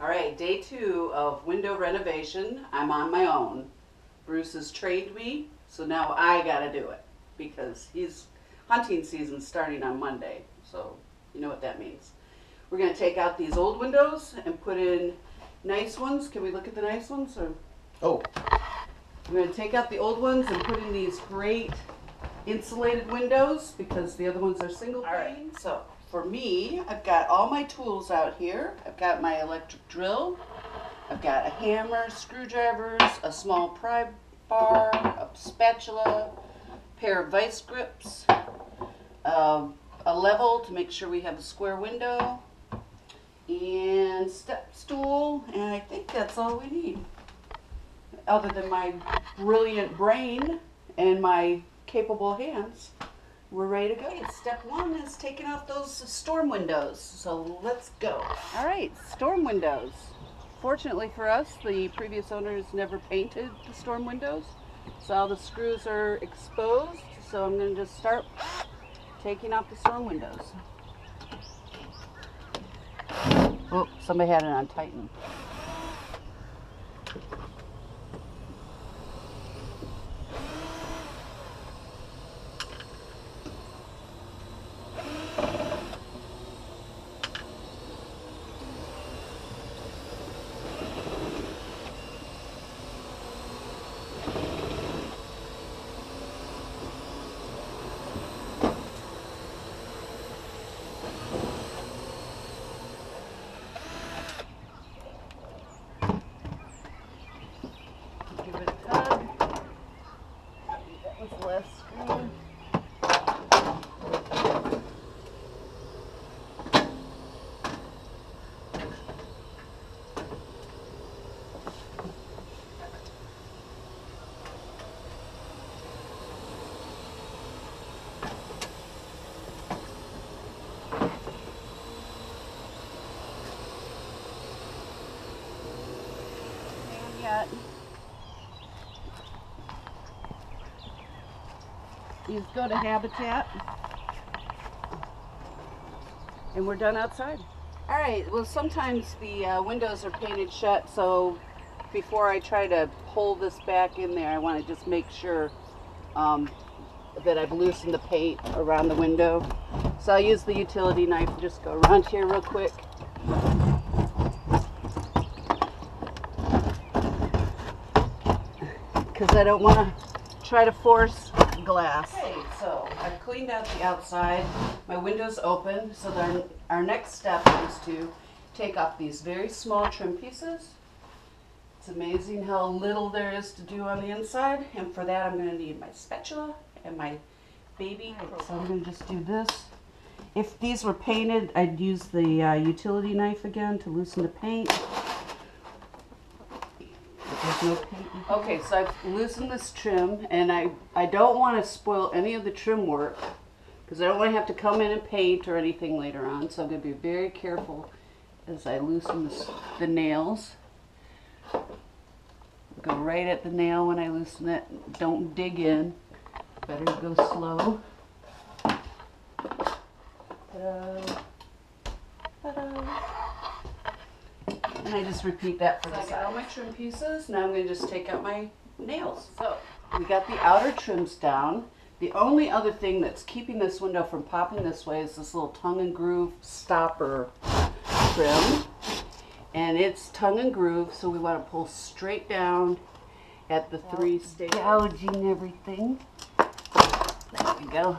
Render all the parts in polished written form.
All right, day 2 of window renovation. I'm on my own. Bruce has trained me, so now I gotta do it because he's hunting season starting on Monday. So you know what that means. We're gonna take out these old windows and put in nice ones. Can we look at the nice ones? Or Oh, we're gonna take out the old ones and put in these great insulated windows because the other ones are single pane. So for me, I've got all my tools out here. I've got my electric drill. I've got a hammer, screwdrivers, a small pry bar, a spatula, pair of vice grips, a level to make sure we have a square window, and step stool, and I think that's all we need. Other than my brilliant brain and my capable hands, we're ready to go. Step 1 is taking off those storm windows. So let's go. All right, storm windows. Fortunately for us, the previous owners never painted the storm windows, so all the screws are exposed. So I'm going to just start taking off the storm windows. Oh, somebody had it on Titan. Give it a tug. That was the last screw. And yet. You just go to Habitat, and we're done outside. All right, well sometimes the windows are painted shut, so before I try to pull this back in there, I want to just make sure that I've loosened the paint around the window. So I'll use the utility knife and just go around here real quick. Because I don't want to try to force glass. Okay, so I've cleaned out the outside. My window's open, so then our next step is to take off these very small trim pieces. It's amazing how little there is to do on the inside, and for that I'm going to need my spatula and my baby. So I'm going to just do this. If these were painted, I'd use the utility knife again to loosen the paint. There's no paint. Okay, so I've loosened this trim, and I don't want to spoil any of the trim work because I don't want to have to come in and paint or anything later on. So I'm going to be very careful as I loosen the nails. Go right at the nail when I loosen it. Don't dig in. Better go slow. Ta-da. Ta-da. And I just repeat that for the side. I got all my trim pieces. Now I'm going to just take out my nails. So we got the outer trims down. The only other thing that's keeping this window from popping this way is this little tongue and groove stopper trim. And it's tongue and groove, so we want to pull straight down at the 3 stages. Gouging everything. There we go.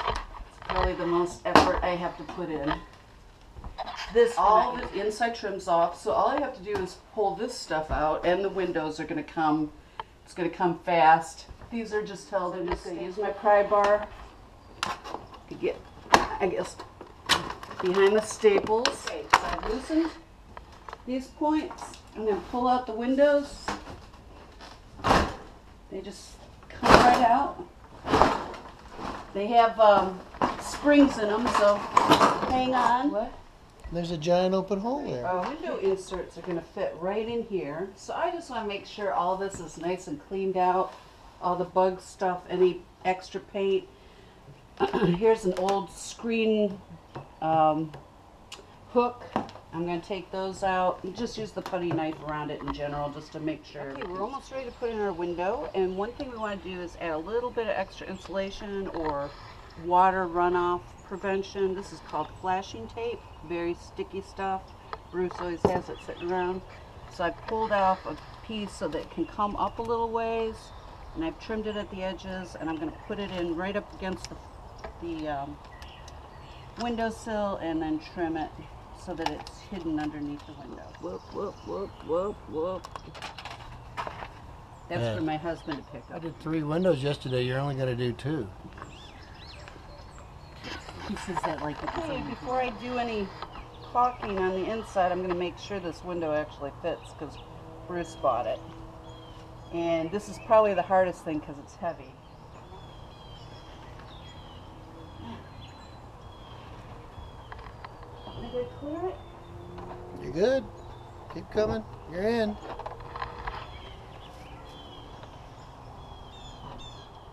It's probably the most effort I have to put in. All the inside trim's off, so all I have to do is pull this stuff out, and the windows are going to come. It's going to come fast. These are just held. I'm just going to use my pry bar to get, I guess, behind the staples. Okay, so I've loosened these points. I'm going to pull out the windows. They just come right out. They have springs in them, so hang on. What? there's a giant open hole there. Window inserts are going to fit right in here. So I just want to make sure all this is nice and cleaned out. All the bug stuff, any extra paint. Here's an old screen hook. I'm going to take those out and just use the putty knife around it in general just to make sure. Okay, we're almost ready to put in our window, and one thing we want to do is add a little bit of extra insulation or water runoff prevention. This is called flashing tape, very sticky stuff. Bruce always has it sitting around. So I pulled off a piece so that it can come up a little ways, and I've trimmed it at the edges, and I'm going to put it in right up against the windowsill and then trim it so that it's hidden underneath the window. Whoop, whoop, whoop, whoop, whoop. That's for my husband to pick I up. did 3 windows yesterday. You're only going to do 2. He says that like it's okay, before I do any caulking on the inside, I'm going to make sure this window actually fits because Bruce bought it. And this is probably the hardest thing because it's heavy. Am I going to clear it? You're good. Keep coming. You're in.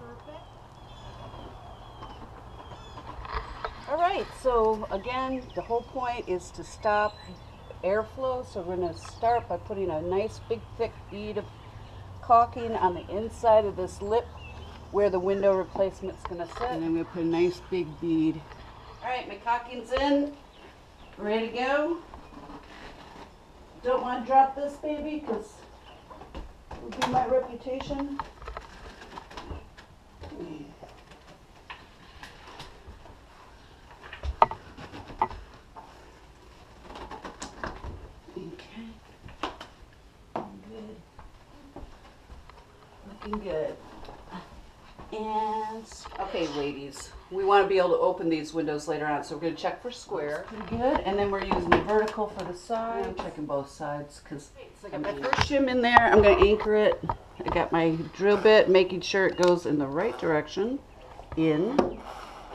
Perfect. All right, so again, the whole point is to stop airflow. So we're going to start by putting a nice big thick bead of caulking on the inside of this lip where the window replacement's going to sit. And then we're going to put a nice big bead. All right, my caulking's in. Ready to go. Don't want to drop this baby because it would be my reputation. Okay. Good. Looking good. And, okay, ladies, we want to be able to open these windows later on, so we're going to check for square. Pretty good. And then we're using the vertical for the side. I'm checking both sides because I got my first shim in there. I'm going to anchor it. I got my drill bit, making sure it goes in the right direction. In.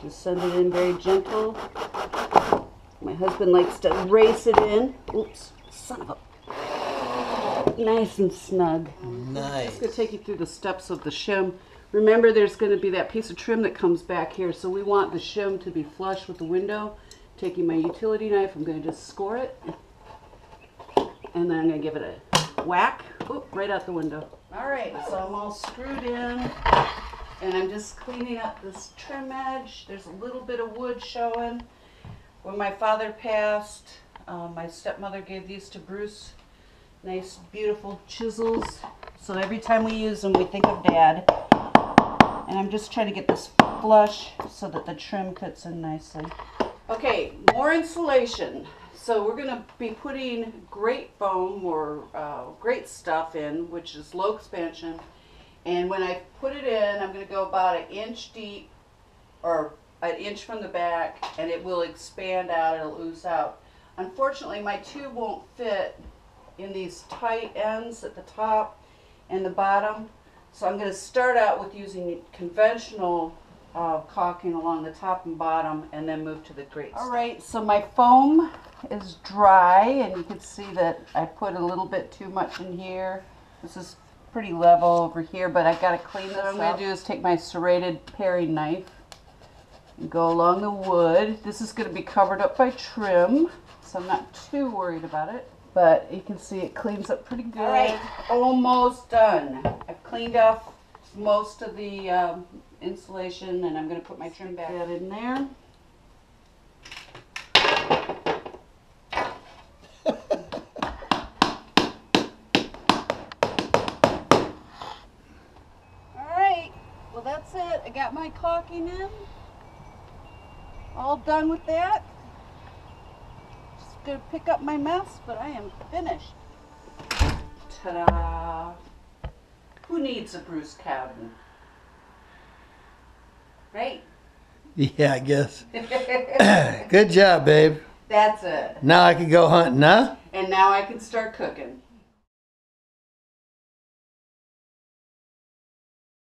Just send it in very gentle. My husband likes to race it in. Oops, son of a... Nice and snug. Nice. I'm just going to take you through the steps of the shim. Remember, there's going to be that piece of trim that comes back here, so we want the shim to be flush with the window. Taking my utility knife, I'm going to just score it, and then I'm going to give it a whack, oop, right out the window. All right, so I'm all screwed in, and I'm just cleaning up this trim edge. There's a little bit of wood showing. When my father passed, my stepmother gave these to Bruce. Nice, beautiful chisels. So every time we use them, we think of Dad. And I'm just trying to get this flush so that the trim fits in nicely. Okay, more insulation. So we're going to be putting grate foam or grate stuff in, which is low expansion. And when I put it in, I'm going to go about 1 inch deep or 1 inch from the back, and it will expand out, it'll ooze out. Unfortunately, my tube won't fit in these tight ends at the top and the bottom. So I'm going to start out with using conventional caulking along the top and bottom and then move to the grate. All right, so my foam is dry, and you can see that I put a little bit too much in here. This is pretty level over here, but I've got to clean this up. What I'm going to do is take my serrated paring knife and go along the wood. This is going to be covered up by trim, so I'm not too worried about it. But you can see it cleans up pretty good. All right, almost done. I've cleaned off most of the insulation, and I'm going to put my trim back in there. All right, well that's it. I got my caulking in. All done with that. Gonna pick up my mess, but I am finished. Ta-da! Who needs a Bruce Cowden? Right? Yeah, I guess. Good job, babe. That's it. Now I can go hunting, huh? And now I can start cooking.